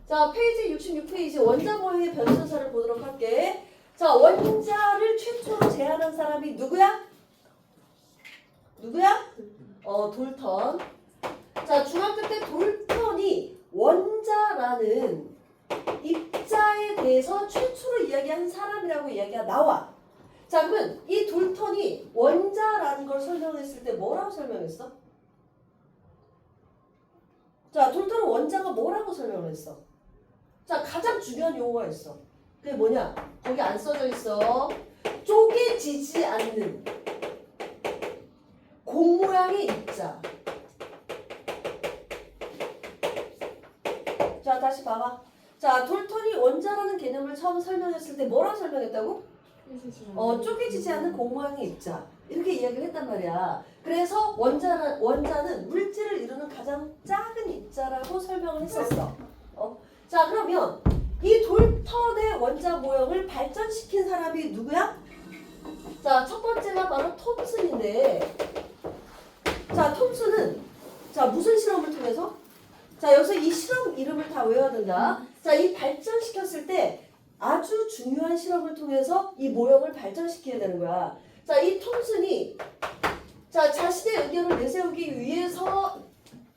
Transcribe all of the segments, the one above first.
자, 페이지 66페이지 원자 모형의 변천사를 보도록 할게. 자, 원자를 최초로 제안한 사람이 누구야? 누구야? 돌턴. 자, 중학교 때 돌턴이 원자라는 입자에 대해서 최초로 이야기한 사람이라고 이야기가 나와. 자, 그러면 이 돌턴이 원자라는 걸 설명했을 때 뭐라고 설명했어? 자, 돌턴은 원자가 뭐라고 설명을 했어? 자, 가장 중요한 용어가 있어. 그게 뭐냐? 거기 안 써져 있어. 쪼개지지 않는 공 모양의 입자. 자, 다시 봐봐. 자, 돌턴이 원자라는 개념을 처음 설명했을 때 뭐라고 설명했다고? 쪼개지지 않는 공 모양의 입자. 이렇게 이야기를 했단 말이야. 그래서 원자는 물질을 이루는 가장 작은 입자라고 설명을 했었어. 자, 그러면 이 돌턴의 원자 모형을 발전시킨 사람이 누구야? 자, 첫 번째가 바로 톰슨인데, 자, 톰슨은 자 무슨 실험을 통해서? 자, 여기서 이 실험 이름을 다 외워야 된다. 자, 이 발전시켰을 때 아주 중요한 실험을 통해서 이 모형을 발전시켜야 되는 거야. 자, 이 톰슨이 자 자신의 의견을 내세우기 위해서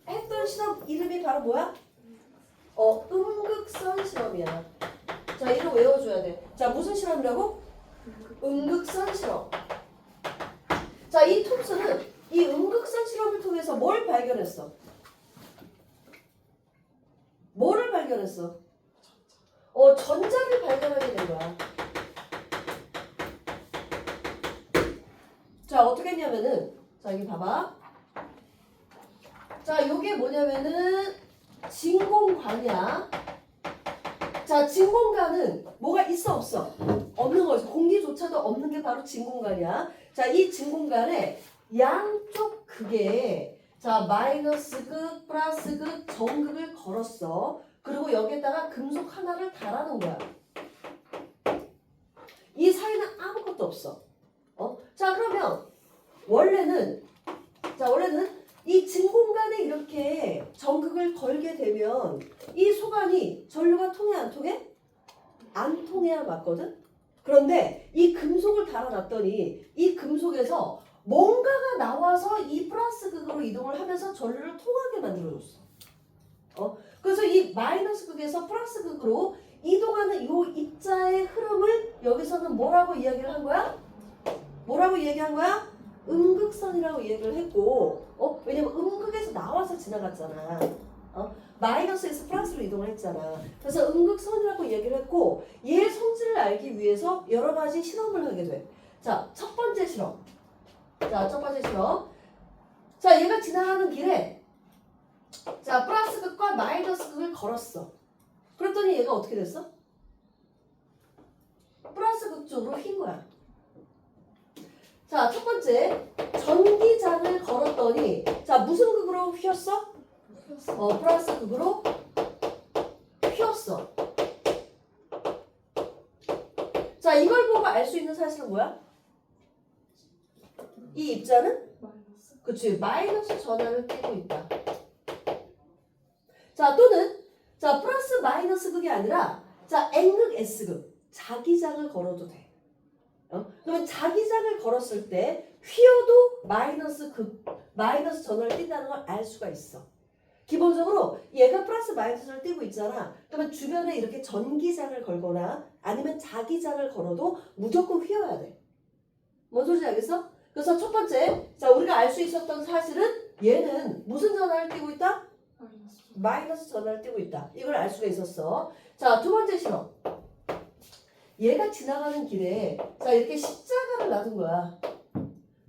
했던 실험 이름이 바로 뭐야? 음극선 실험이야. 자, 이거 외워줘야 돼. 자, 무슨 실험이라고? 음극선 실험. 자, 이 톰슨은 이 음극선 실험을 통해서 뭘 발견했어? 뭐를 발견했어? 전자를 발견하게 된 거야. 자, 어떻게 했냐면은, 자, 여기 봐봐. 자, 요게 뭐냐면은 진공관이야. 자, 진공관은 뭐가 있어 없어? 없는 거지. 공기조차도 없는 게 바로 진공관이야. 자, 이 진공관에 양쪽 극에 자 마이너스 극, 플러스 극, 정극을 걸었어. 그리고 여기에다가 금속 하나를 달아놓은 거야. 이 사이는 아무것도 없어. 자, 그러면 원래는 이 진공관에 이렇게 정극을 걸게 되면 이 소관이 전류가 통해 안 통해? 안 통해야 맞거든? 그런데 이 금속을 달아놨더니 이 금속에서 뭔가가 나와서 이 플러스 극으로 이동을 하면서 전류를 통하게 만들어줬어. 그래서 이 마이너스 극에서 플러스 극으로 이동하는 이 입자의 흐름을 여기서는 뭐라고 이야기를 한 거야? 뭐라고 이야기한 거야? 음극선이라고 이야기를 했고, 왜냐면 음극에서 나와서 지나갔잖아. 마이너스에서 플러스로 이동을 했잖아. 그래서 음극선이라고 이야기를 했고, 얘의 성질을 알기 위해서 여러 가지 실험을 하게 돼. 자, 첫 번째 실험. 자, 얘가 지나가는 길에 자, 플러스 극과 마이너스 극을 걸었어. 그랬더니 얘가 어떻게 됐어? 플러스 극 쪽으로 휜 거야. 자, 첫 번째 전기장을 걸었더니 자, 무슨 극으로 휘었어? 플러스 극으로 휘었어. 자, 이걸 보고 알 수 있는 사실은 뭐야? 이 입자는 그치, 마이너스 전압을 띠고 있다. 자, 또는 자, 플러스 마이너스 극이 아니라 자, N극, S극 자기장을 걸어도 돼. 그러면 자기장을 걸었을 때 휘어도 마이너스 전압을 띈다는 걸 알 수가 있어. 기본적으로 얘가 플러스 마이너스를 띄고 있잖아. 그러면 주변에 이렇게 전기장을 걸거나 아니면 자기장을 걸어도 무조건 휘어야 돼. 뭔 소리인지 알겠어? 그래서 첫 번째, 자, 우리가 알 수 있었던 사실은 얘는 무슨 전압을 띄고 있다? 마이너스 전압을 띄고 있다. 이걸 알 수가 있었어. 자, 두 번째 실험. 얘가 지나가는 길에 자, 이렇게 십자가를 놔둔 거야.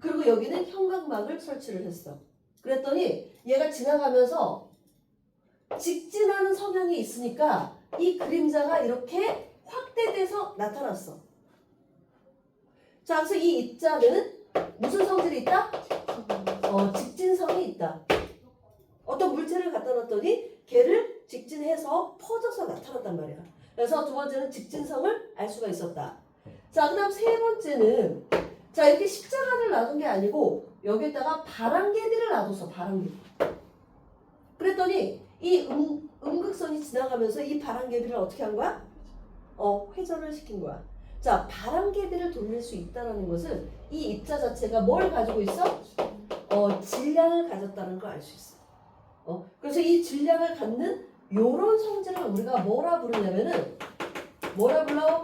그리고 여기는 형광막을 설치를 했어. 그랬더니 얘가 지나가면서 직진하는 성향이 있으니까 이 그림자가 이렇게 확대돼서 나타났어. 자, 그래서 이 입자는 무슨 성질이 있다? 직진성이 있다. 어떤 물체를 갖다 놨더니 걔를 직진해서 퍼져서 나타났단 말이야. 그래서 두 번째는 직진성을 알 수가 있었다. 자, 그 다음 세 번째는 자, 이렇게 십자가를 놔둔 게 아니고 여기에다가 바람개들을 놔뒀어. 바람개. 그랬더니 이 음극선이 지나가면서 이 바람개비를 어떻게 한 거야? 회전을 시킨 거야. 자, 바람개비를 돌릴 수 있다는 것은 이 입자 자체가 뭘 가지고 있어? 질량을 가졌다는 걸 알 수 있어. 그래서 이 질량을 갖는 요런 성질을 우리가 뭐라 부르냐면은 뭐라 불러?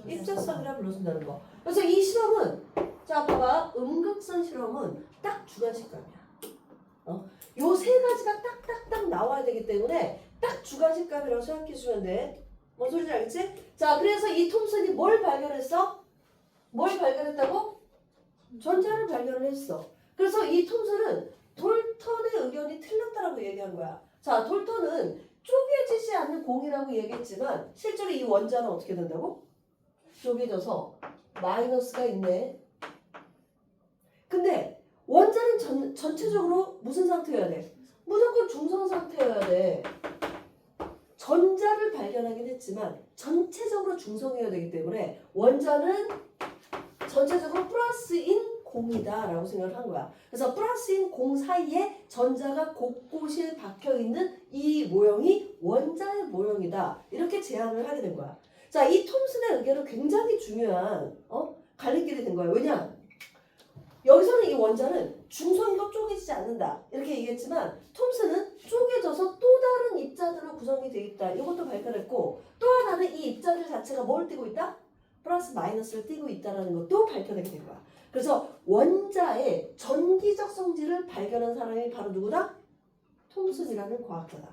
입자성이라 불러준다는 거. 그래서 이 실험은 자 봐봐 음극선 실험은 딱 주관식감이야. 요 세 가지가 딱딱딱 나와야 되기 때문에 딱 주관식감이라고 생각해 주면 돼. 뭔 소리인지 알겠지? 자 그래서 이 톰슨이 뭘 발견했어? 뭘 발견했다고? 전자를 발견을 했어. 그래서 이 톰슨은 돌턴의 의견이 틀렸다라고 얘기한 거야. 자 돌턴은 쪼개지지 않는 공이라고 얘기했지만 실제로 이 원자는 어떻게 된다고? 쪼개져서 마이너스가 있네. 근데 원자는 전체적으로 무슨 상태여야 돼? 무조건 중성 상태여야 돼. 전자를 발견하긴 했지만 전체적으로 중성이어야 되기 때문에 원자는 전체적으로 플러스인 공이다 라고 생각을 한 거야. 그래서 플러스인 공 사이에 전자가 곳곳이 박혀있는 이 모형이 원자의 모형이다. 이렇게 제안을 하게 된 거야. 자, 이 톰슨의 의견은 굉장히 중요한 갈림길이 된 거야. 왜냐? 여기서는 이 원자는 중성이고 쪼개지지 않는다. 이렇게 얘기했지만 톰슨은 쪼개져서 또 다른 입자들로 구성이 되어 있다. 이것도 발견했고 또 하나는 이 입자들 자체가 뭘 띠고 있다? 플러스 마이너스를 띠고 있다는 것도 밝혀내게 된 거야. 그래서 원자의 전기적 성질을 발견한 사람이 바로 누구다? 톰슨이라는 과학자다.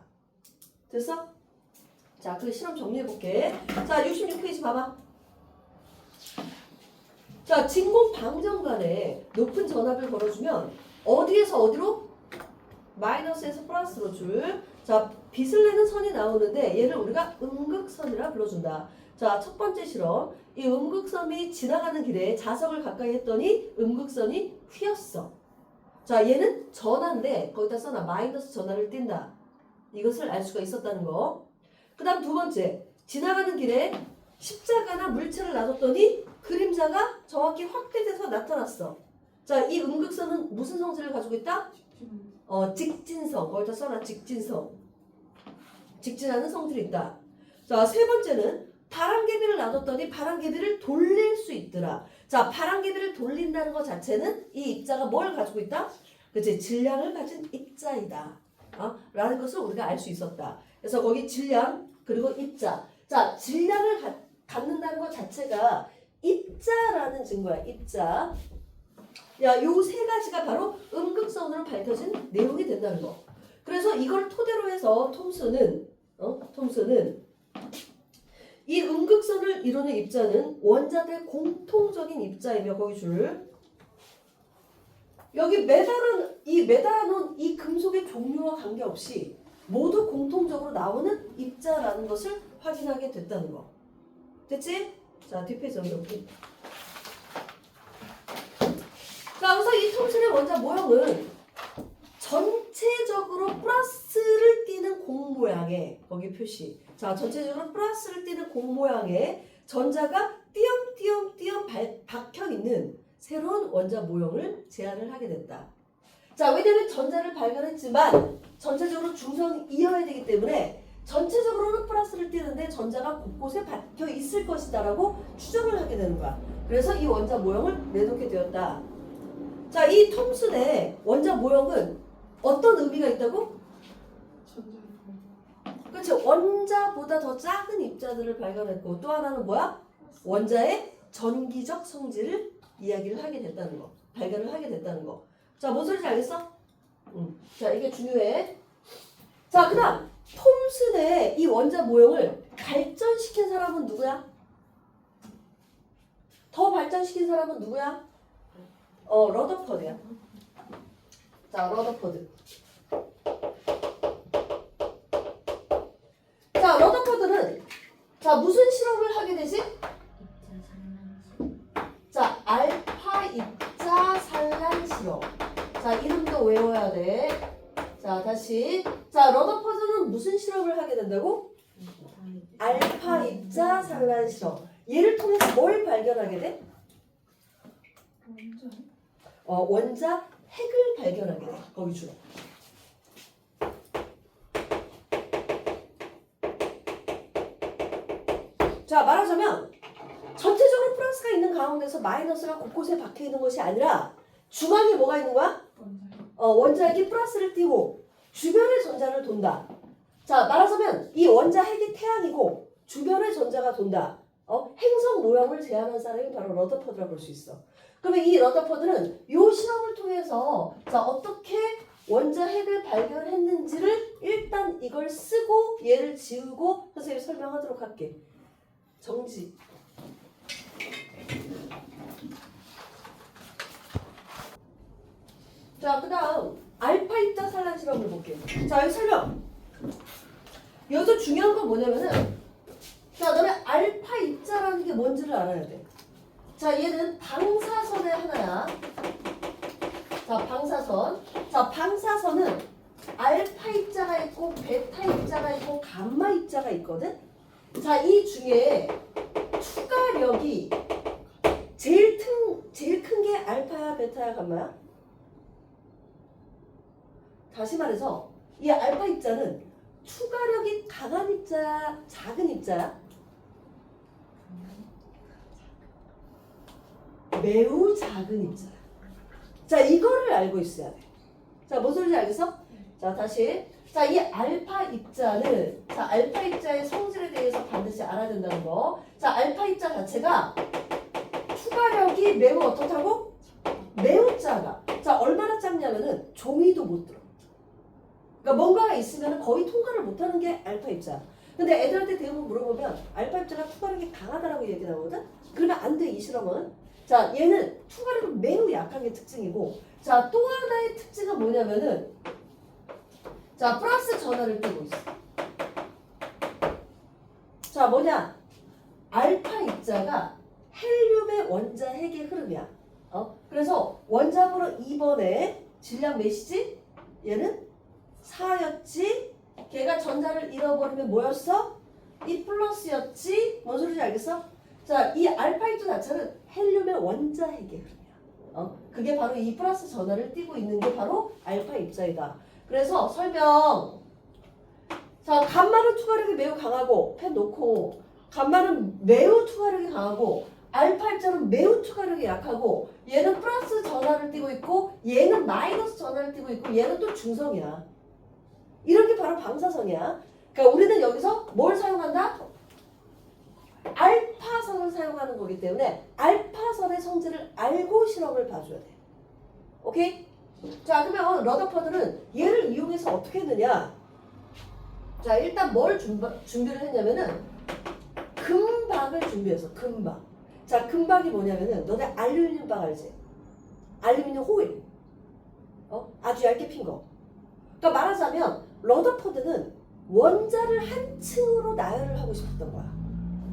됐어? 자, 그 실험 정리해볼게. 자, 66페이지 봐봐. 자, 진공 방정관에 높은 전압을 걸어주면 어디에서 어디로? 마이너스에서 플러스로 줄. 자, 빛을 내는 선이 나오는데 얘를 우리가 음극선이라 불러준다. 자, 첫 번째 실험. 이 음극선이 지나가는 길에 자석을 가까이 했더니 음극선이 휘었어. 자, 얘는 전하인데 거기다 써놔. 마이너스 전하를 띈다. 이것을 알 수가 있었다는 거. 그 다음 두 번째. 지나가는 길에 십자가나 물체를 놔뒀더니 그림자가 정확히 확대돼서 나타났어. 자, 이 음극선은 무슨 성질을 가지고 있다? 직진성. 거기다 써놔. 직진성. 직진하는 성질이 있다. 자, 세 번째는 바람개비를 놔뒀더니 바람개비를 돌릴 수 있더라. 자, 바람개비를 돌린다는 것 자체는 이 입자가 뭘 가지고 있다? 그치? 질량을 가진 입자이다. 라는 것을 우리가 알 수 있었다. 그래서 거기 질량 그리고 입자. 자, 질량을 갖는다는 것 자체가 입자라는 증거야. 입자. 야, 요 세 가지가 바로 음극선으로 밝혀진 내용이 된다는 거. 그래서 이걸 토대로 해서 톰슨은 이 음극선을 이루는 입자는 원자들의 공통적인 입자이며 거기 줄 여기 매달아놓은 이 금속의 종류와 관계없이 모두 공통적으로 나오는 입자라는 것을 확인하게 됐다는 거. 됐지? 자, 뒷페이지 넘겨볼게. 자, 그래서 이 톰슨의 원자 모형은 전체적으로 플러스를 띠는 공 모양의 거기 표시. 자, 전체적으로 플러스를 띠는 공 모양의 전자가 띄엄띄엄 박혀 있는 새로운 원자 모형을 제안을 하게 됐다. 자, 왜냐면 전자를 발견했지만 전체적으로 중성이어야 되기 때문에 전체적으로는 플러스를 띠는데 전자가 곳곳에 박혀 있을 것이다라고 추정을 하게 되는 거야. 그래서 이 원자 모형을 내놓게 되었다. 자, 이 톰슨의 원자 모형은 어떤 의미가 있다고? 그렇죠. 원자보다 더 작은 입자들을 발견했고 또 하나는 뭐야? 원자의 전기적 성질을 이야기를 하게 됐다는 거. 발견을 하게 됐다는 거. 자, 뭔 소리인지 알겠어? 자, 이게 중요해. 자, 그 다음 톰슨의 이 원자 모형을 발전시킨 사람은 누구야? 더 발전시킨 사람은 누구야? 러더퍼드야. 자, 러더퍼드. 자, 러더퍼드는 자, 무슨 실험을 하게 되지? 자, 알파 입자 산란 실험. 자, 이름도 외워야 돼. 자, 다시. 자, 러더퍼드는 무슨 실험을 하게 된다고? 알파 입자 산란 실험. 얘를 통해서 뭘 발견하게 돼? 원자 핵을 발견하게 돼. 거기 주로. 자, 말하자면 전체적으로 플러스가 있는 가운데서 마이너스가 곳곳에 박혀 있는 것이 아니라 중앙에 뭐가 있는 거야? 원자핵이 플러스를 띄고 주변의 전자를 돈다. 자, 말하자면 이 원자핵이 태양이고 주변의 전자가 돈다. 행성 모형을 제안한 사람이 바로 러더퍼드라고 볼 수 있어. 그러면 이 러더퍼드는 이 실험을 통해서 자, 어떻게 원자핵을 발견했는지를 일단 이걸 쓰고 얘를 지우고 선생님이 설명하도록 할게. 정지. 자, 그 다음 알파 입자 산란 실험을 볼게요. 자, 여기 설명. 여기서 중요한 건 뭐냐면은 자, 너네 알파 입자라는 게 뭔지를 알아야 돼. 자, 얘는 방사선의 하나야. 자, 방사선. 자, 방사선은 알파 입자가 있고 베타 입자가 있고 감마 입자가 있거든. 자, 이 중에 투과력이 제일 큰 게 알파야, 베타야, 감마야? 다시 말해서 이 알파 입자는 투과력이 강한 입자야, 작은 입자야? 매우 작은 입자야. 자, 이거를 알고 있어야 돼. 자, 뭔 소리인지 알겠어? 자, 다시. 자, 이 알파 입자는 자, 알파 입자의 성질에 대해서 반드시 알아야 된다는 거. 자, 알파 입자 자체가 투과력이 매우 어떻다고? 매우 작아. 자, 얼마나 작냐면은 종이도 못 들어. 그러니까 뭔가가 있으면 거의 통과를 못하는 게 알파 입자. 근데 애들한테 대부분 물어보면 알파 입자가 투과력이 강하다라고 얘기 나오거든? 그러면 안 돼, 이 실험은. 자, 얘는 투과력이 매우 약한 게 특징이고, 자, 또 하나의 특징은 뭐냐면은, 자, 플러스 전하를 띄고 있어. 자, 뭐냐? 알파 입자가 헬륨의 원자핵의 흐름이야. 그래서 원자번호 2번에 질량 몇이지? 얘는 4였지? 걔가 전자를 잃어버리면 뭐였어? 이 플러스였지? 뭔 소리인지 알겠어? 자, 이 알파 입자 자체는 헬륨의 원자핵의 흐름이야. 그게 바로 이 플러스 전하를 띄고 있는 게 바로 알파 입자이다. 그래서 설명. 자, 감마는 투과력이 매우 강하고 펜 놓고 감마는 매우 투과력이 강하고 알파 입자는 매우 투과력이 약하고 얘는 플러스 전하를 띄고 있고 얘는 마이너스 전하를 띄고 있고 얘는 또 중성이야. 이런 게 바로 방사선이야. 그러니까 우리는 여기서 뭘 사용한다? 알파선을 사용하는 거기 때문에 알파선의 성질을 알고 실험을 봐줘야 돼. 오케이? 자, 그러면 러더퍼드는 얘를 이용해서 어떻게 했느냐? 자, 일단 뭘 준비를 했냐면은 금박을 준비했어. 금박. 자, 금박이 뭐냐면은 너네 알루미늄 박 알지? 알루미늄 호일. 아주 얇게 핀 거. 그러니까 말하자면 러더퍼드는 원자를 한 층으로 나열을 하고 싶었던 거야.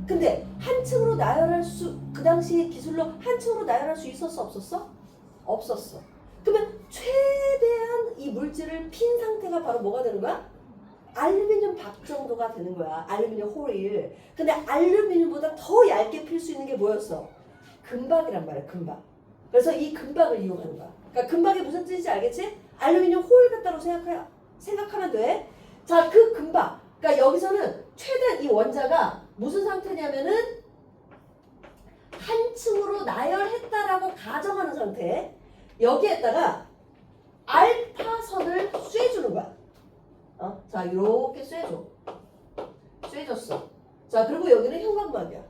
근데 한 층으로 나열할 수, 그 당시 기술로 한 층으로 나열할 수 있었어, 없었어? 없었어. 그러면 최대한 이 물질을 핀 상태가 바로 뭐가 되는 거야? 알루미늄 박 정도가 되는 거야. 알루미늄 호일. 근데 알루미늄보다 더 얇게 필 수 있는 게 뭐였어? 금박이란 말이야, 금박. 그래서 이 금박을 이용하는 거야. 그러니까 금박이 무슨 뜻인지 알겠지? 알루미늄 호일 같다고 생각하면 돼. 자, 그 금박. 그러니까 여기서는 최대한 이 원자가 무슨 상태냐면은 한 층으로 나열했다라고 가정하는 상태. 여기에다가 알파선을 쇠주는 거야. 자, 이렇게 쇠줘. 쇠줬어. 자, 그리고 여기는 형광막이야.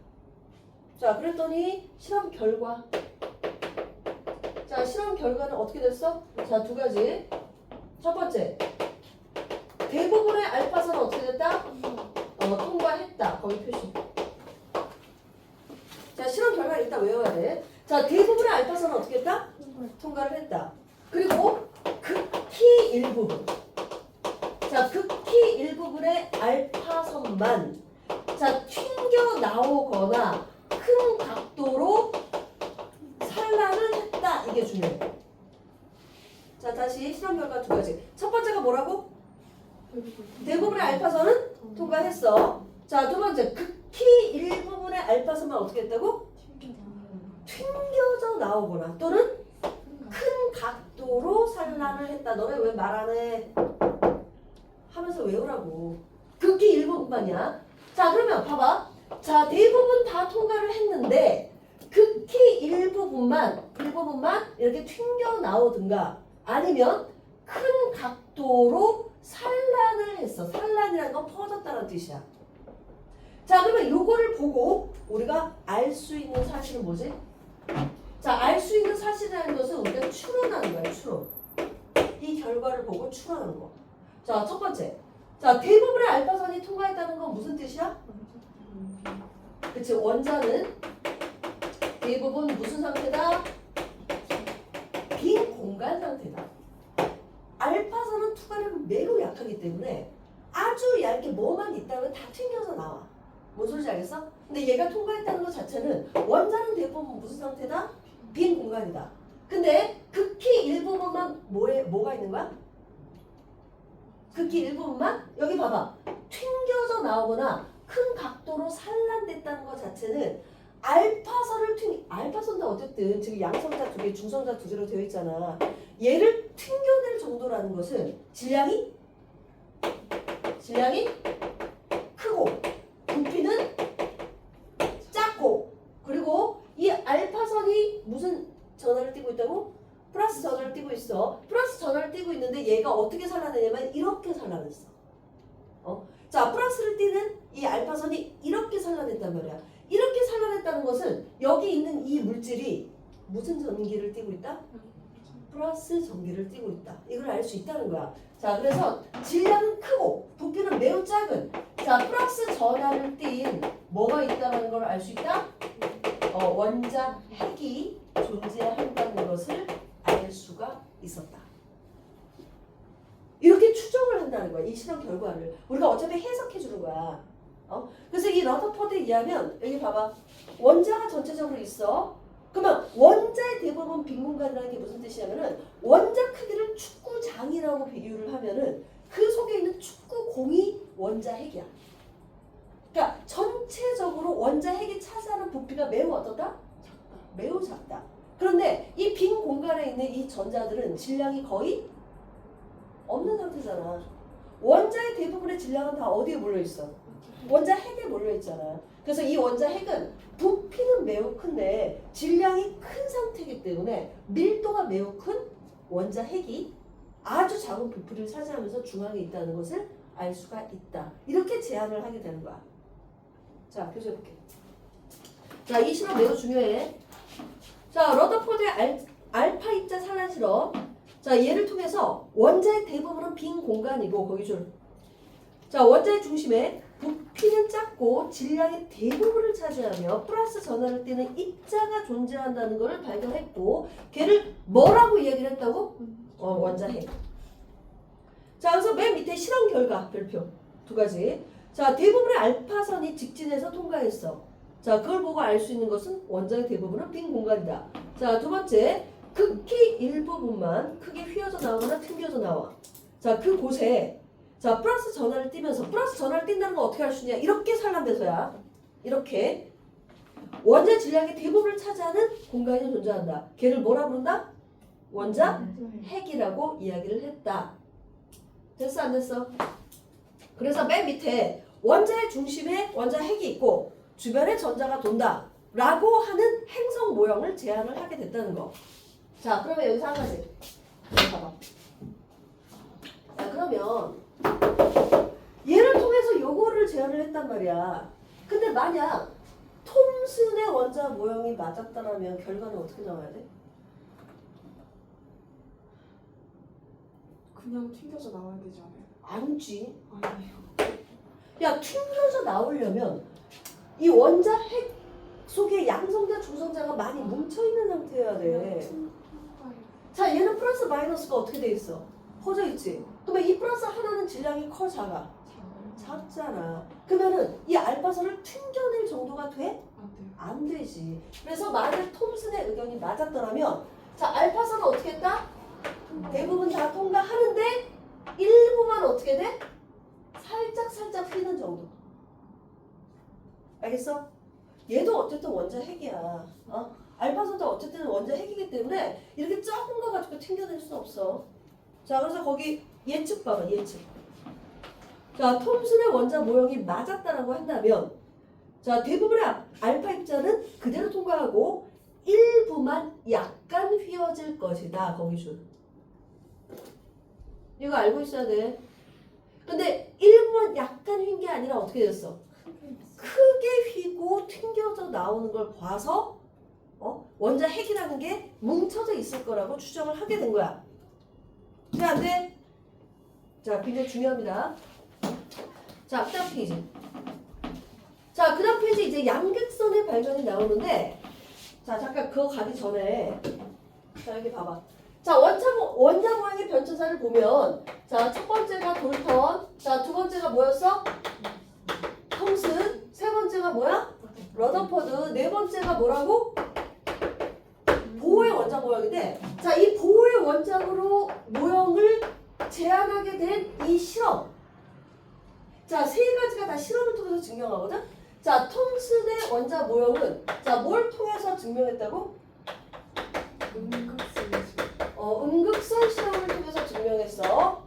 자, 그랬더니 실험 결과. 자, 실험 결과는 어떻게 됐어? 자, 두 가지. 첫 번째. 대부분의 알파선은 어떻게 됐다? 통과했다. 거기 표시. 자, 실험 결과 일단 외워야 돼. 자, 대부분의 알파선은 어떻게 했다? 통과를 했다. 그리고 극히 일부분. 자, 극히 일부분의 알파선만 자, 튕겨 나오거나 큰 각도로 산란을 했다. 이게 중요해. 자, 다시 실험 결과 두 가지. 첫 번째가 뭐라고? 대부분의 알파선은 통과했어. 자, 두 번째. 극히 일부분의 알파선만 어떻게 했다고? 튕겨져 나오거나 또는 큰 각도로 산란을 했다. 너네 왜 말 안 해? 하면서 외우라고. 극히 일부분만이야. 자, 그러면 봐봐. 자, 대부분 다 통과를 했는데 극히 일부분만 이렇게 튕겨 나오든가 아니면 큰 각도로 산란을 했어. 산란이라는 건 퍼졌다는 뜻이야. 자, 그러면 요거를 보고 우리가 알 수 있는 사실은 뭐지? 자, 알 수 있는 사실이라는 것은 우리가 추론하는 거야, 추론. 이 결과를 보고 추론하는 거. 자, 첫 번째. 자, 대부분의 알파선이 통과했다는 건 무슨 뜻이야? 그치, 원자는 대부분 무슨 상태다? 빈 공간 상태다. 알파선은 투과력이 매우 약하기 때문에 아주 얇게 뭐만 있다면 다 튕겨서 나와. 뭔 소리인지 알겠어? 근데 얘가 통과했다는 것 자체는 원자는 대부분 무슨 상태다? 빈 공간이다. 근데 극히 일부분만 뭐가 있는 거야? 극히 일부분만? 여기 봐봐. 튕겨져 나오거나 큰 각도로 산란됐다는 것 자체는 알파선도 어쨌든 지금 양성자 두 개, 중성자 두 개로 되어 있잖아. 얘를 튕겨낼 정도라는 것은 질량이 크고 부피는 작고 그리고 이 알파선이 무슨 전하를 띠고 있다고? 플러스 전하를 띠고 있어. 플러스 전하를 띠고 있는데 얘가 어떻게 산란했냐면 이렇게 산란했어. 자, 플러스를 띠는 이 알파선이 이렇게 산란했단 말이야. 이렇게 산란했다는 것은 여기 있는 이 물질이 무슨 전기를 띠고 있다? 플러스 전기를 띠고 있다. 이걸 알 수 있다는 거야. 자, 그래서 질량은 크고 부피는 매우 작은 자, 플러스 전하를 띈 뭐가 있다는 걸 알 수 있다? 원자 핵이 존재한다는 것을 알 수가 있었다. 이렇게 추정을 한다는 거야. 이 실험 결과를. 우리가 어차피 해석해 주는 거야. 그래서 이 러더퍼드에 의하면 여기 봐봐. 원자가 전체적으로 있어. 그러면 원자의 대부분 빈 공간이라는 게 무슨 뜻이냐면은 원자 크기를 축구장이라고 비유를 하면은 그 속에 있는 축구공이 원자 핵이야. 그러니까 전체적으로 원자 핵이 차지하는 부피가 매우 어떻다? 매우 작다. 그런데 이 빈 공간에 있는 이 전자들은 질량이 거의 없는 상태잖아. 원자의 대부분의 질량은 다 어디에 몰려있어? 원자 핵에 몰려있잖아. 그래서 이 원자 핵은 부피는 매우 큰데 질량이 큰 상태이기 때문에 밀도가 매우 큰 원자 핵이 아주 작은 부피를 차지하면서 중앙에 있다는 것을 알 수가 있다. 이렇게 제안을 하게 되는 거야. 자, 교수해볼게. 자, 이 실험 매우 중요해. 자, 러더포드의 알파 입자 산란 실험. 자, 얘를 통해서 원자의 대부분은 빈 공간이고 거기 줄. 자, 원자의 중심에 부피는 작고 질량의 대부분을 차지하며 플러스 전하를 띠는 입자가 존재한다는 것을 발견했고 걔를 뭐라고 이야기를 했다고? 원자 핵. 자, 그래서 맨 밑에 실험 결과 별표 두 가지. 자, 대부분의 알파선이 직진해서 통과했어. 자, 그걸 보고 알 수 있는 것은 원자의 대부분은 빈 공간이다. 자, 두 번째. 극히 일부분만 크게 휘어져 나오거나 튕겨져 나와. 자, 그곳에 자, 플러스 전하를 띠면서 플러스 전하를 띈다는 건 어떻게 할 수 있냐? 이렇게 산란돼서야. 이렇게 원자 질량의 대부분을 차지하는 공간이 존재한다. 걔를 뭐라 부른다? 원자 핵이라고 이야기를 했다. 됐어 안 됐어? 그래서 맨 밑에 원자의 중심에 원자 핵이 있고 주변에 전자가 돈다 라고 하는 행성 모형을 제안을 하게 됐다는 거. 자, 그러면 여기서 한 가지 봐봐. 자, 그러면 얘를 통해서 요거를 제안을 했단 말이야. 근데 만약 톰슨의 원자 모형이 맞았다라면 결과는 어떻게 나와야 돼? 그냥 튕겨져 나와야 되지 않아요? 아니지. 아니에요. 야, 튕겨져 나오려면 이 원자 핵 속에 양성자, 중성자가 많이 뭉쳐있는 상태여야 돼. 자, 얘는 플러스 마이너스가 어떻게 돼 있어? 퍼져 있지. 그러면 이 플러스 하나는 질량이 커 작아? 작잖아. 그러면은 이 알파선을 튕겨낼 정도가 돼? 안 되지. 그래서 만약 톰슨의 의견이 맞았더라면 자, 알파선은 어떻게 했다? 대부분 다 통과하는데 일부만 어떻게 돼? 살짝 휘는 정도. 알겠어? 얘도 어쨌든 원자 핵이야. 알파선도 어쨌든 원자 핵이기 때문에 이렇게 작은 거 가지고 튕겨낼 수 없어. 자, 그래서 거기 예측 봐봐, 예측. 자, 톰슨의 원자 모형이 맞았다라고 한다면 자, 대부분의 알파 입자는 그대로 통과하고 일부만 약간 휘어질 것이다. 거기 줄. 이거 알고 있어야 돼. 근데 일부만 약간 휜 게 아니라 어떻게 됐어? 크게 휘고 튕겨져 나오는 걸 봐서 원자 핵이라는 게 뭉쳐져 있을 거라고 추정을 하게 된 거야. 돼, 안 돼? 자, 굉장히 중요합니다. 자, 그 다음 페이지. 자, 그 다음 페이지 이제 양극선의 발견이 나오는데, 자, 잠깐 그거 가기 전에, 자, 여기 봐봐. 자, 원자 모양의 변천사를 보면, 자, 첫 번째가 돌턴, 자, 두 번째가 뭐였어? 톰슨, 세 번째가 뭐야? 러더퍼드, 네 번째가 뭐라고? 보호의 원자 모형인데, 자, 이 보호의 원자로 모형을 제안하게 된 이 실험. 자, 세 가지가 다 실험을 통해서 증명하거든? 자, 톰슨의 원자 모형은, 자, 뭘 통해서 증명했다고? 음극선 실험을 통해서 증명했어.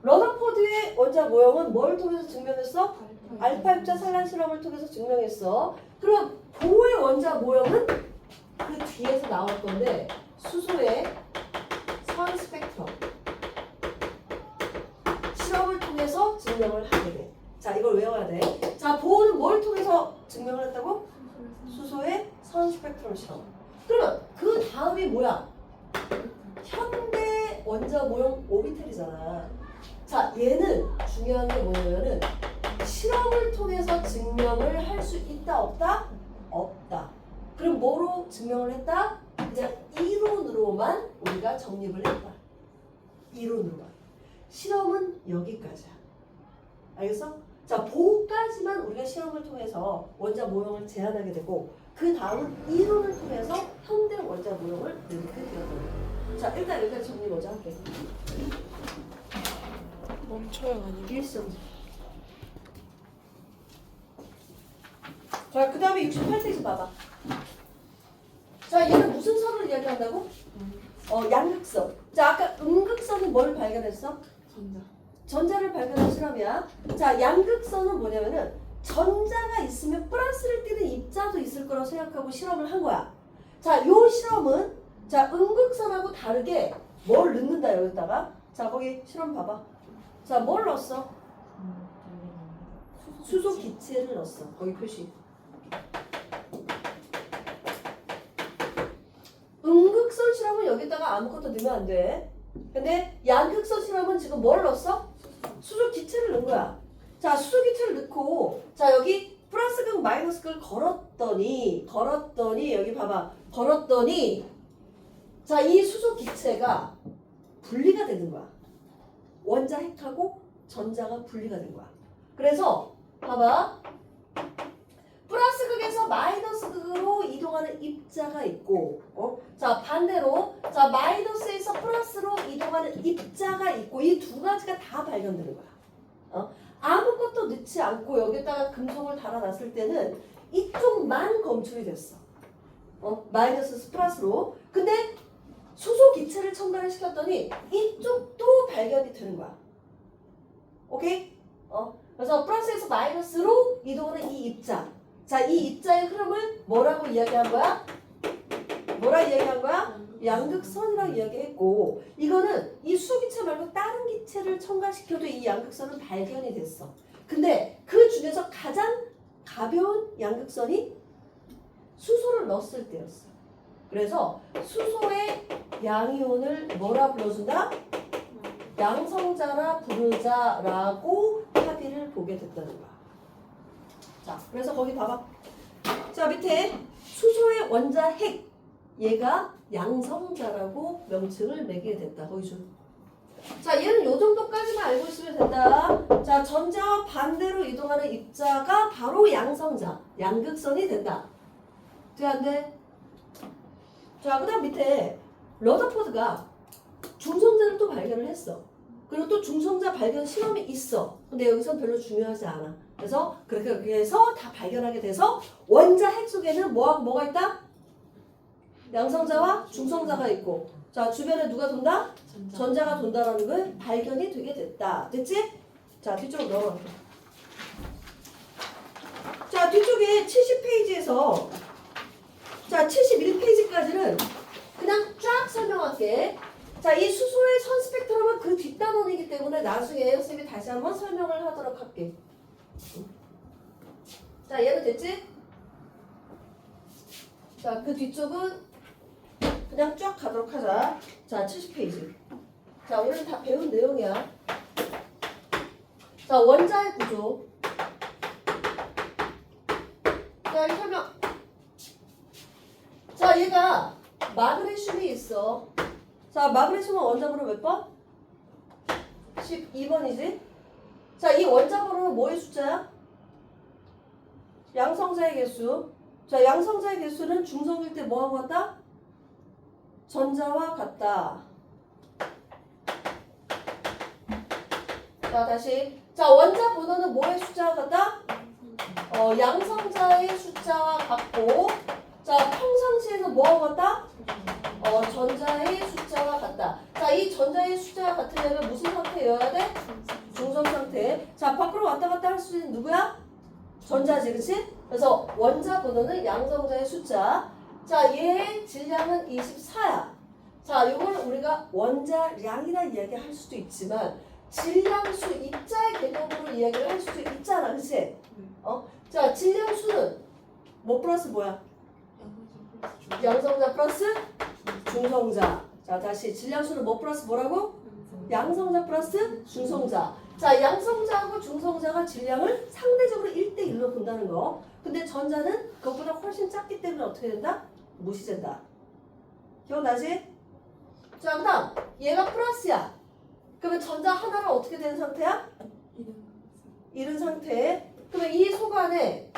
러더포드의 원자 모형은 뭘 통해서 증명했어? 알파 입자 산란 실험을 통해서 증명했어. 그럼 보호의 원자 모형은 그 뒤에서 나올 건데 수소의 선 스펙트럼 실험을 통해서 증명을 하게 돼. 자, 이걸 외워야 돼. 자, 보호는 뭘 통해서 증명을 했다고? 수소의 선 스펙트럼 실험. 그러면 그 다음이 뭐야? 현대 원자 모형 오비텔이잖아. 자, 얘는 중요한 게 뭐냐면은 실험을 통해서 증명을 할 수 있다 없다? 없다. 그럼 뭐로 증명을 했다? 그냥 이론으로만 우리가 정립을 했다. 이론으로만. 실험은 여기까지야. 알겠어? 자, 보호까지만 우리가 실험을 통해서 원자 모형을 제안하게 되고 그 다음은 이론을 통해서 현대 원자 모형을 내놓게 되었다. 자, 일단 여기까지 정리 먼저 할게. 멈춰요 아니면 일성지. 자, 그 다음에 68페이지 봐봐. 자, 얘는 무슨 선을 이야기한다고? 양극선. 자, 아까 음극선은 뭘 발견했어? 전자. 전자를 발견한 실험이야. 자, 양극선은 뭐냐면은 전자가 있으면 플러스를 띠는 입자도 있을 거라고 생각하고 실험을 한 거야. 자, 요 실험은 자, 음극선하고 다르게 뭘 넣는다 여기다가. 자, 거기 실험 봐봐. 자, 뭘 넣었어? 수소 기체를 넣었어. 거기 표시. 음극선 실험은 여기다가 아무것도 넣으면 안 돼. 근데 양극선 실험은 지금 뭘 넣었어? 수소 기체를 넣은 거야. 자, 수소 기체를 넣고 자, 여기 플러스 극 마이너스 극을 걸었더니 여기 봐봐. 걸었더니 자, 이 수소 기체가 분리가 되는 거야. 원자 핵하고 전자가 분리가 된 거야. 그래서 봐봐. 플러스 극에서 마이너스 극으로 이동하는 입자가 있고 자, 반대로 자, 마이너스에서 플러스로 이동하는 입자가 있고 이 두 가지가 다 발견되는 거야. 아무것도 넣지 않고 여기다가 금속을 달아놨을 때는 이쪽만 검출이 됐어. 마이너스에서 플러스로. 근데 수소 기체를 첨가를 시켰더니 이쪽도 발견이 되는 거야. 오케이? 그래서 플러스에서 마이너스로 이동하는 이 입자. 자, 이 입자의 흐름을 뭐라고 이야기한 거야? 뭐라 이야기한 거야? 양극선이라고 이야기했고 이거는 이 수기체 말고 다른 기체를 첨가시켜도 이 양극선은 발견이 됐어. 근데 그 중에서 가장 가벼운 양극선이 수소를 넣었을 때였어. 그래서 수소의 양이온을 뭐라 불러준다? 양성자라 부르자라고 합의를 보게 됐다는 거야. 자, 그래서 거기 봐봐. 자, 밑에 수소의 원자 핵 얘가 양성자라고 명칭을 매기게 됐다. 거기 좀. 자, 얘는 요 정도까지만 알고 있으면 된다. 자, 전자와 반대로 이동하는 입자가 바로 양성자, 양극선이 된다. 돼, 안 돼? 자, 그 다음 밑에 러더포드가 중성자를 또 발견을 했어. 그리고 또 중성자 발견 실험이 있어. 근데 여기선 별로 중요하지 않아. 그래서 그렇게 해서 다 발견하게 돼서 원자 핵 속에는 뭐가 있다? 양성자와 중성자가 있고 자, 주변에 누가 돈다? 전자가 돈다라는 걸 발견이 되게 됐다. 됐지? 자, 뒤쪽으로 넘어갈게. 자, 뒤쪽 이제 70페이지에서 자 71페이지까지는 그냥 쫙 설명할게. 자, 이 수소의 선 스펙트럼은 그 뒷단원이기 때문에 나중에 선생님이 다시 한번 설명을 하도록 할게. 자, 얘는 됐지? 자, 그 뒤쪽은 그냥 쫙 가도록 하자. 자, 70페이지. 자, 오늘 다 배운 내용이야. 자, 원자의 구조. 자, 이 설명. 자, 얘가 마그네슘이 있어. 자, 마그네슘은 원자번호 몇 번? 12번이지? 자, 이 원자번호는 뭐의 숫자야? 양성자의 개수. 자, 양성자의 개수는 중성일 때 뭐하고 같다? 전자와 같다. 자, 다시. 자, 원자 번호는 뭐의 숫자와 같다? 양성자의 숫자와 같고, 자, 평상시에는 뭐하고 같다? 전자의 숫자와 같다. 자, 이 전자의 숫자와 같으려면 무슨 상태여야 돼? 중성 상태. 자, 밖으로 왔다 갔다 할 수 있는 누구야? 전자지, 그치? 그래서 원자 번호는 양성자의 숫자. 자, 얘의 질량은 24야. 자, 이걸 우리가 원자량이라 이야기할 수도 있지만 질량수, 입자의 개념으로 이야기를 할 수도 있잖아, 그치? 자, 질량수는 뭐 플러스 뭐야? 양성자 플러스 중성자. 자, 다시 질량수는 뭐 플러스 뭐라고? 양성자 플러스 중성자. 자, 양성자하고 중성자가 질량을 상대적으로 1대1로 본다는 거. 근데 전자는 그것보다 훨씬 작기 때문에 어떻게 된다? 무시된다. 기억나지? 자, 그 다음 얘가 플러스야. 그러면 전자 하나가 어떻게 되는 상태야? 이른 상태. 그러면 이 속 안에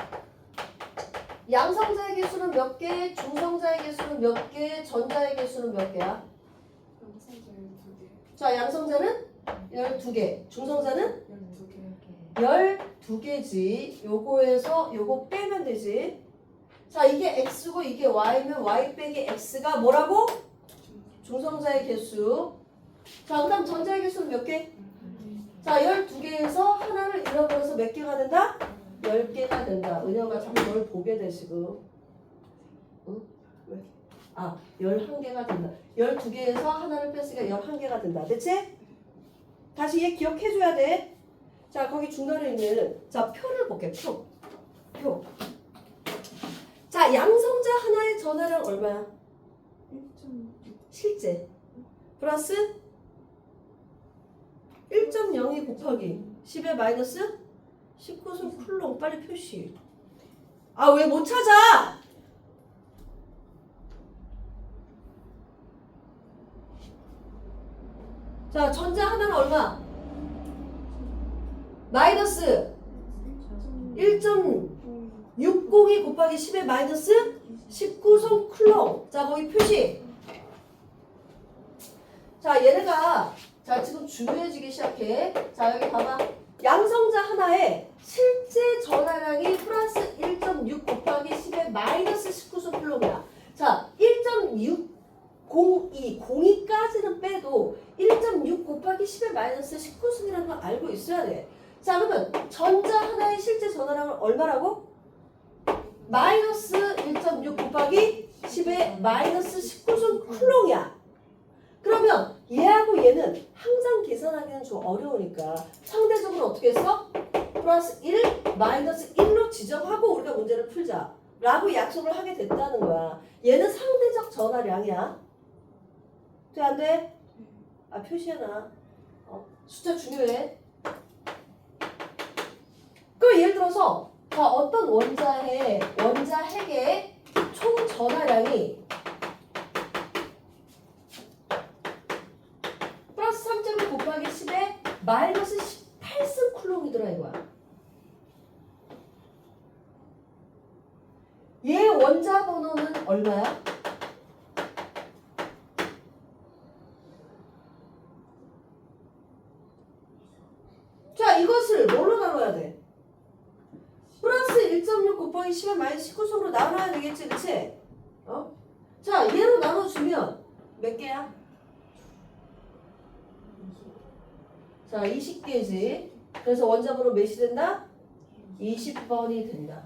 양성자의 개수는 몇 개, 중성자의 개수는 몇 개, 전자의 개수는 몇 개야? 자, 양성자는 12개, 중성자는 12개지. 요거에서 요거 빼면 되지. 자, 이게 x고 이게 y면 y 빼기 x가 뭐라고? 중성자의 개수. 자, 그 다음 전자의 개수는 몇 개? 자, 12개에서 하나를 잃어버려서 몇 개가 된다? 10개가 된다. 은영아 자꾸 널 보게 돼 지금. 응? 왜? 11개가 된다. 12개에서 하나를 뺐으니까 11개가 된다. 됐지? 다시 얘 기억해줘야 돼. 자, 거기 중간에 있는 자 표를 볼게. 표. 자, 양성자 하나의 전하량 얼마야? 1.6. 실제 플러스 1.02 곱하기 10의 마이너스 19승 쿨롱. 빨리 표시. 왜 못 찾아? 자, 전자 하나는 얼마? 마이너스 1.602 곱하기 10의 마이너스 19성 쿨롱. 자, 거기 표시. 자, 얘네가 자 지금 중요해지기 시작해. 자, 여기 봐봐. 양성자 하나에 실제 전하량이 플러스 1.6 곱하기 10의 마이너스 19성 쿨롱이야. 자, 0.2까지는 빼도 1.6 곱하기 10의 마이너스 19승이라는 걸 알고 있어야 돼. 자, 그러면 전자 하나의 실제 전하량은 얼마라고? 마이너스 1.6 곱하기 10의 마이너스 19승 쿨롱이야. 그러면 얘하고 얘는 항상 계산하기는 좀 어려우니까 상대적으로 어떻게 했어? 플러스 1, 마이너스 1로 지정하고 우리가 문제를 풀자 라고 약속을 하게 됐다는 거야. 얘는 상대적 전하량이야. 돼, 안 돼? 표시해놔. 숫자 중요해. 그 예를 들어서 자, 어떤 원자 핵의 총 전하량이 플러스 3.1 곱하기 10에 마이너스 18승 쿨롱이더라 이거야. 얘 원자 번호는 얼마야? 자, 이것을 뭘로 나눠야 돼? 플러스 1.6 곱하기 10의 마이너스 19승으로 나눠야 되겠지, 그치? 자, 얘로 나눠주면 몇 개야? 자, 20개지. 그래서 원자 번호 몇이 된다? 20번이 된다.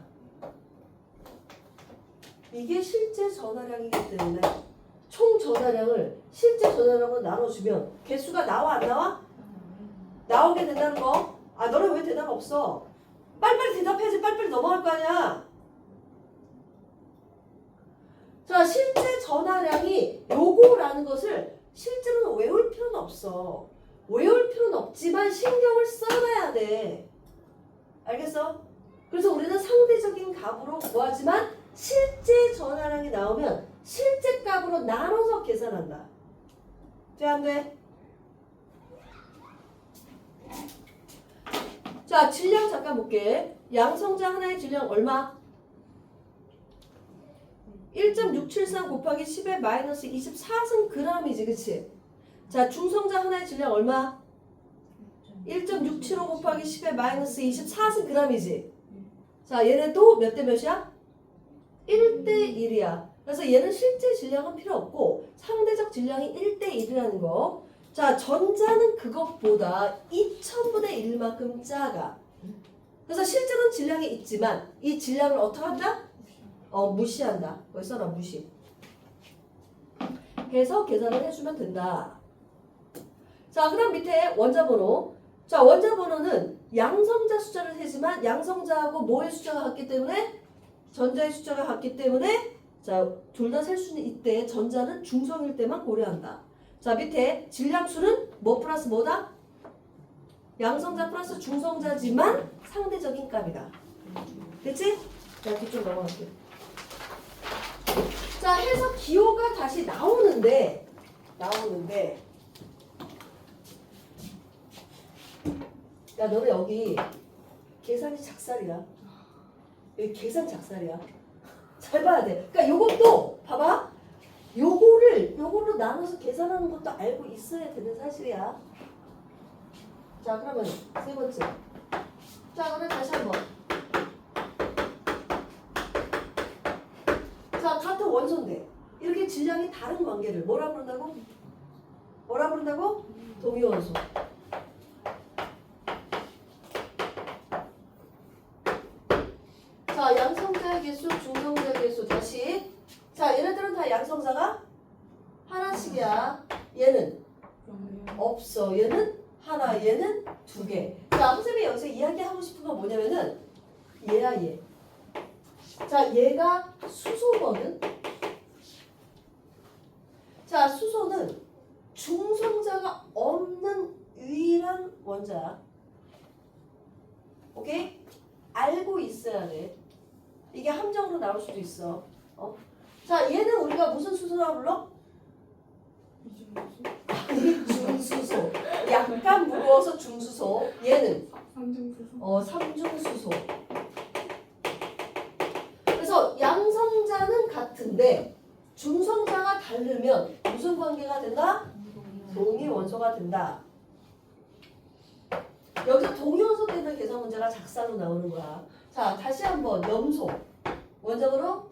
이게 실제 전화량이기 때문에 총 전화량을 실제 전화량으로 나눠주면 개수가 나와 안 나와? 나오게 된다는 거. 아 너는 왜 대답 없어? 빨리빨리 대답해야지 빨리빨리 넘어갈 거 아니야. 자 실제 전화량이 요거라는 것을 실제로는 외울 필요는 없어. 외울 필요는 없지만 신경을 써놔야 돼. 알겠어? 그래서 우리는 상대적인 값으로 구하지만 실제 전화량이 나오면 실제 값으로 나눠서 계산한다. 돼 안 돼? 자 질량 잠깐 볼게. 양성자 하나의 질량 얼마? 1.673 곱하기 10의 마이너스 24승 g이지 그치? 자 중성자 하나의 질량 얼마? 1.675 곱하기 10의 마이너스 24승 g이지? 자 얘네 또 몇 대 몇이야? 1대 1이야. 그래서 얘는 실제 질량은 필요 없고 상대적 질량이 1대 1이라는 거. 자 전자는 그것보다 2000분의 1만큼 작아. 그래서 실제로는 질량이 있지만 이 질량을 어떻게 한다? 무시한다. 거기 써라 무시. 해서 계산을 해주면 된다. 자 그다음 밑에 원자번호. 자 원자번호는 양성자 숫자를 세지만 양성자하고 뭐의 숫자가 같기 때문에 전자의 숫자가 같기 때문에 자 둘 다 셀 수는 있대. 전자는 중성일 때만 고려한다. 자 밑에 질량수는 뭐 플러스 뭐다? 양성자 플러스 중성자지만 상대적인 값이다. 됐지? 자 뒤쪽 넘어갈게. 자 해서 기호가 다시 나오는데 야 너는 여기 계산이 작살이야. 여기 계산 작살이야. 잘 봐야 돼. 그러니까 요것도 봐봐. 요거로 나눠서 계산하는 것도 알고 있어야 되는 사실이야. 자 그러면 세 번째. 자 그럼 다시 한번. 자 같은 원소인데 이렇게 질량이 다른 관계를 뭐라 부른다고? 동위원소. 자 양성자의 개수, 중성자의 개수 다시. 자 얘네들은 다 양성자가 하나씩이야. 얘는 없어. 얘는 하나, 얘는 두 개. 자 선생님이 여기서 이야기하고 싶은 건 뭐냐면은 얘야 얘. 자 얘가 수소거든. 자 수소는 중성자가 없는 유일한 원자야. 오케이? 알고 있어야 돼. 이게 함정으로 나올 수도 있어. 자 얘는 우리가 무슨 수소라고 불러? 아니 중수소. 약간 무거워서 중수소. 얘는 삼중수소. 삼중수소. 그래서 양성자는 같은데 중성자가 다르면 무슨 관계가 된다? 동위원소가 된다. 여기서 동위원소 때문에 계산 문제가 작살로 나오는 거야. 자 다시 한번 염소. 원자번호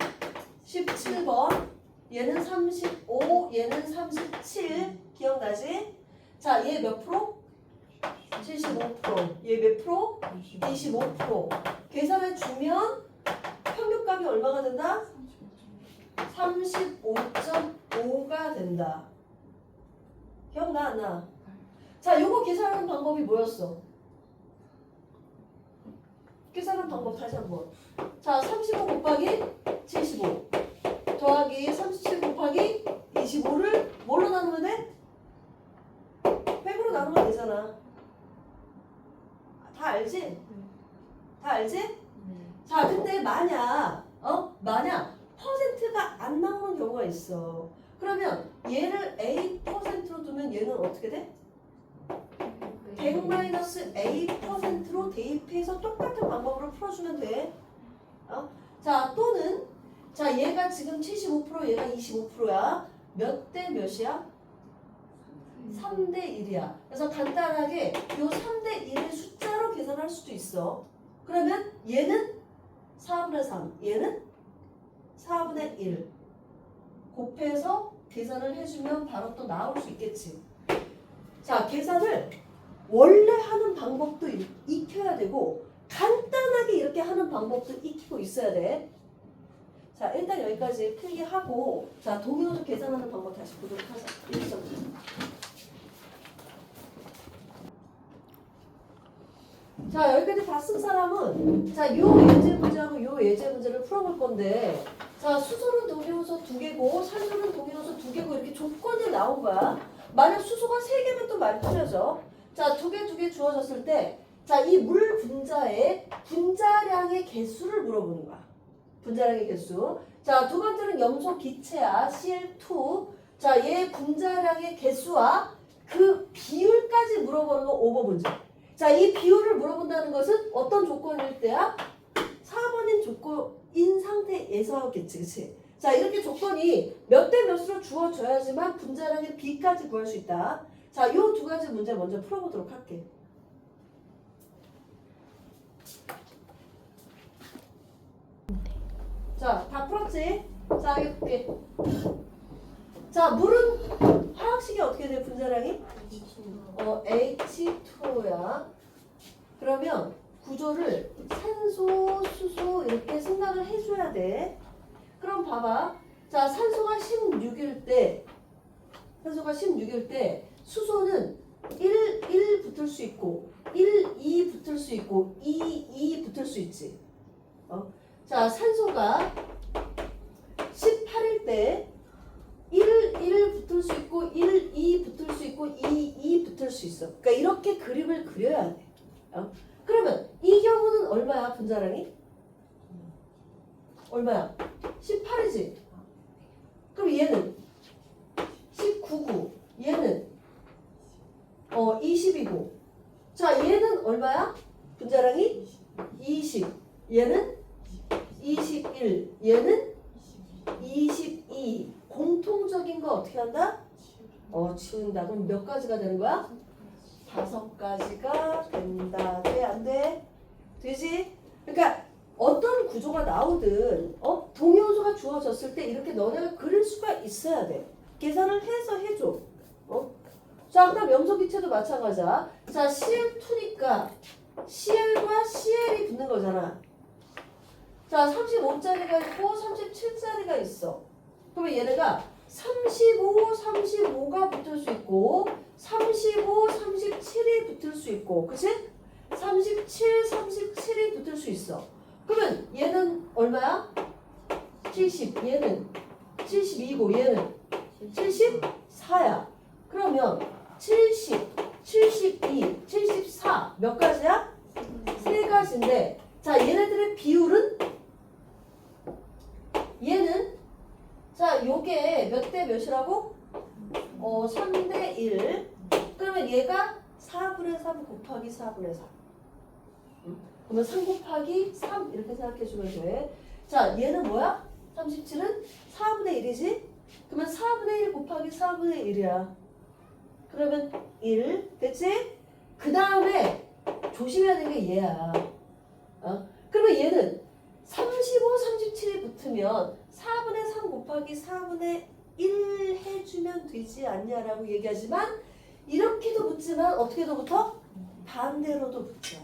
17번. 얘는 35, 얘는 37. 기억나지? 자, 얘 몇 프로? 75%. 얘 몇 프로? 25%. 계산해 주면 평균값이 얼마가 된다? 35.5가 된다. 기억나 안 나? 자, 요거 계산하는 방법이 뭐였어? 계산하는 방법 다시 한번. 자, 35 곱하기 75 더하기 37 곱하기 25를 뭘로 나누면 돼? 100으로 나누면 되잖아. 다 알지? 다 알지? 자, 근데 만약 퍼센트가 안 나오는 경우가 있어. 그러면 얘를 A%로 두면 얘는 어떻게 돼? 100-A%로 대입해서 똑같은 방법으로 풀어주면 돼. 자, 또는 자, 얘가 지금 75%, 얘가 25%야. 몇 대 몇이야? 3대 1이야. 그래서 간단하게 요 3대 1의 숫자로 계산할 수도 있어. 그러면 얘는 4분의 3, 얘는 4분의 1 곱해서 계산을 해주면 바로 또 나올 수 있겠지. 자, 계산을 원래 하는 방법도 익혀야 되고 간단하게 이렇게 하는 방법도 익히고 있어야 돼. 자, 일단 여기까지 필기하고, 자, 동요수 계산하는 방법 다시 보도록 하자. 1점. 자, 여기까지 다 쓴 사람은, 자, 요 예제 문제하고 요 예제 문제를 풀어볼 건데, 자, 수소는 동요수 2개고, 산소는 동요수 2개고, 이렇게 조건이 나온 거야. 만약 수소가 3개면 또 말이 틀려져. 자, 2개 주어졌을 때, 자, 이 물 분자의 분자량의 개수를 물어보는 거야. 분자량의 개수. 자, 두 번째는 염소 기체야. Cl2. 자, 얘 분자량의 개수와 그 비율까지 물어보는 거 5번 문제. 자, 이 비율을 물어본다는 것은 어떤 조건일 때야? 4번인 조건인 상태에서겠지, 그치? 자, 이렇게 조건이 몇 대 몇으로 주어져야지만 분자량의 비까지 구할 수 있다. 자, 요 두 가지 문제 먼저 풀어보도록 할게. 자, 다 풀었지? 자, 여기 볼게. 자, 물은 화학식이 어떻게 돼, 분자량이? H2야. 그러면 구조를 산소, 수소 이렇게 생각을 해줘야 돼. 그럼 봐봐. 자, 산소가 16일 때, 수소는 1 붙을 수 있고, 2 붙을 수 있고, 2 붙을 수 있지. 자, 산소가 18일 때 1 붙을 수 있고 2 붙을 수 있고 2 붙을 수 있어. 그러니까 이렇게 그림을 그려야 돼. 그러면 이 경우는 얼마야, 분자량이? 얼마야? 18이지. 그럼 얘는 19고 얘는 20이고. 자, 얘는 얼마야? 분자량이 20. 얘는 21, 얘는 22. 공통적인 거 어떻게 한다? 치운다. 그럼 몇 가지가 되는 거야? 5가지가 된다. 돼? 안 돼? 되지? 그러니까 어떤 구조가 나오든 동요수가 주어졌을 때 이렇게 너네가 그릴 수가 있어야 돼. 계산을 해서 해줘. 자, 그다음 염소기체도 마찬가지야. 자, Cl2니까 Cl과 Cl이 붙는 거잖아. 자, 35짜리가 있고 37짜리가 있어. 그러면 얘네가 35가 붙을 수 있고 35, 37이 붙을 수 있고, 그치? 37, 37이 붙을 수 있어. 그러면 얘는 얼마야? 70, 얘는 72고 얘는 74야. 그러면 70, 72, 74 몇 가지야? 3가지인데, 자, 얘네들의 비율은? 얘는, 자, 요게 몇 대 몇이라고? 3대 1. 그러면 얘가 4분의 3 곱하기 4분의 3. 그러면 3 곱하기 3 이렇게 생각해주면 돼. 자, 얘는 뭐야? 37은 4분의 1이지? 그러면 4분의 1 곱하기 4분의 1이야. 그러면 1. 됐지? 그 다음에 조심해야 되는 게 얘야. 그러면 얘는 35, 37이 붙으면 4분의 3 곱하기 4분의 1 해주면 되지 않냐라고 얘기하지만, 이렇게도 붙지만 어떻게도 붙어? 반대로도 붙잖아.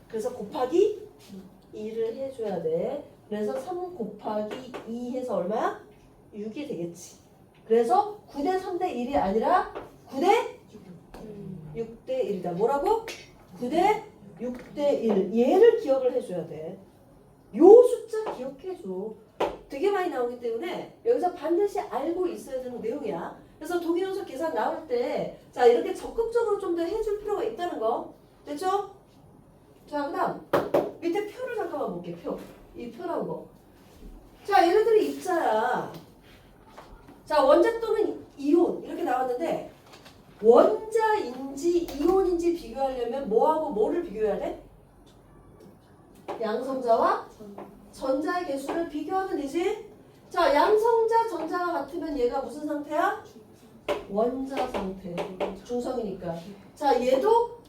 그래서 곱하기 2를 해줘야 돼. 그래서 3 곱하기 2 해서 얼마야? 6이 되겠지. 그래서 9대 3대 1이 아니라 9대 6대 1이다. 뭐라고? 9대 6대 1. 얘를 기억을 해줘야 돼. 요 숫자 기억해줘. 되게 많이 나오기 때문에 여기서 반드시 알고 있어야 되는 내용이야. 그래서 동의연속 계산 나올 때, 자, 이렇게 적극적으로 좀 더 해줄 필요가 있다는 거. 됐죠? 자, 그 다음 밑에 표를 잠깐만 볼게. 표. 이 표 나온 거. 자, 얘네들이 입자야. 자, 원자 또는 이온 이렇게 나왔는데, 원자인지 이온인지 비교하려면 뭐하고 뭐를 비교해야 돼? 양성자와 전자의 개수를 비교하면 되지? 자, 양성자, 전자가 같으면 얘가 무슨 상태야? 원자 상태. 중성이니까. 자, 얘도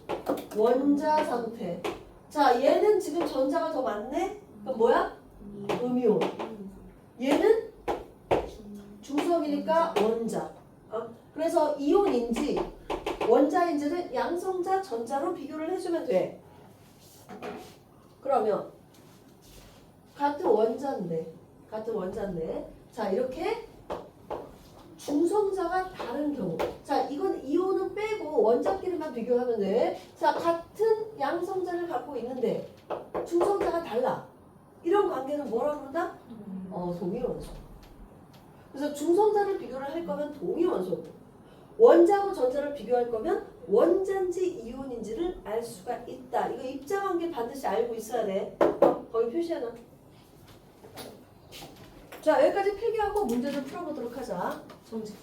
원자 상태. 자, 얘는 지금 전자가 더 많네? 그럼 뭐야? 음이온. 얘는 중성이니까 원자. 그래서 이온인지 원자인지는 양성자, 전자로 비교를 해주면 돼. 그러면 같은 원자인데 같은 원자인데 자 이렇게 중성자가 다른 경우 자 이건 이온은 빼고 원자끼리만 비교하면 돼. 자 같은 양성자를 갖고 있는데 중성자가 달라. 이런 관계는 뭐라고 그런다? 동위원소. 그래서 중성자를 비교를 할 거면 동위원소고 원자하고 전자를 비교할 거면 원자인지 이온인지를 알 수가 있다. 이거 입자관계 반드시 알고 있어야 돼. 거기 표시해놔. 자 여기까지 필기하고 문제 좀 풀어보도록 하자. 정지.